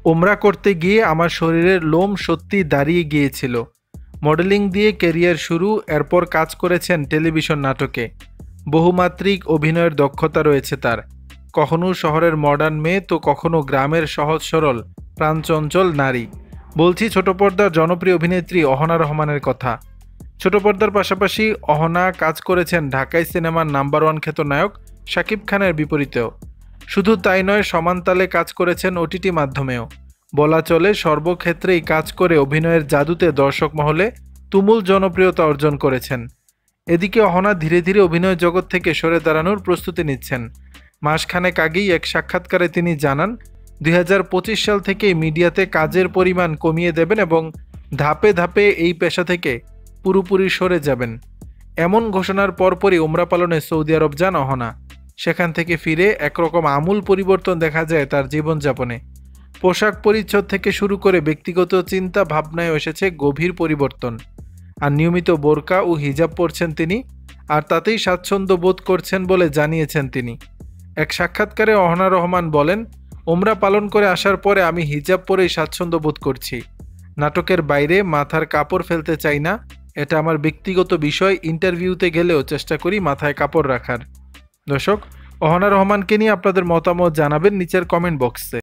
ওমরা করতে গিয়ে আমার শরীরের লোম সত্যি দাঁড়িয়ে গিয়েছিল। মডেলিং দিয়ে ক্যারিয়ার শুরু, এরপর কাজ করেছেন টেলিভিশন নাটকে। বহুমাত্রিক অভিনয়ের দক্ষতা রয়েছে তার। কখনো শহরের মডার্ন মেয়ে, তো কখনো গ্রামের সহজ সরল প্রাণচঞ্চল নারী। বলছি ছোট পর্দার জনপ্রিয় অভিনেত্রী অহনা রহমানের কথা। ছোট পর্দার পাশাপাশি অহনা কাজ করেছেন ঢাকাই সিনেমার নাম্বার ওয়ান খ্যাত নায়ক শাকিব খানের বিপরীতেও। শুধু তাই নয়, সমান তালে কাজ করেছেন ওটিটি মাধ্যমেও। বলা চলে সর্বক্ষেত্রেই কাজ করে অভিনয়ের জাদুতে দর্শক মহলে তুমুল জনপ্রিয়তা অর্জন করেছেন। এদিকে অহনা ধীরে ধীরে অভিনয় জগৎ থেকে সরে দাঁড়ানোর প্রস্তুতি নিচ্ছেন। মাসখানেক আগেই এক সাক্ষাৎকারে তিনি জানান, 2025 সাল থেকে মিডিয়াতে কাজের পরিমাণ কমিয়ে দেবেন এবং ধাপে ধাপে এই পেশা থেকে পুরোপুরি সরে যাবেন। এমন ঘোষণার পরপরই ওমরা পালনে সৌদি আরব যান অহনা। সেখান থেকে ফিরে একরকম আমূল পরিবর্তন দেখা যায় তার জীবনযাপনে। পোশাক পরিচ্ছদ থেকে শুরু করে ব্যক্তিগত চিন্তা ভাবনায় এসেছে গভীর পরিবর্তন। আর নিয়মিত বোরকা ও হিজাব পরছেন তিনি, আর তাতেই স্বাচ্ছন্দ্য বোধ করছেন বলে জানিয়েছেন তিনি। এক সাক্ষাৎকারে অহনা রহমান বলেন, ওমরা পালন করে আসার পরে আমি হিজাব পরেই স্বাচ্ছন্দ্য বোধ করছি। নাটকের বাইরে মাথার কাপড় ফেলতে চাই না, এটা আমার ব্যক্তিগত বিষয়। ইন্টারভিউতে গেলেও চেষ্টা করি মাথায় কাপড় রাখার। দর্শক, অহনা রহমানকে নিয়ে আপনাদের মতামত জানাবেন নিচের কমেন্ট বক্সে।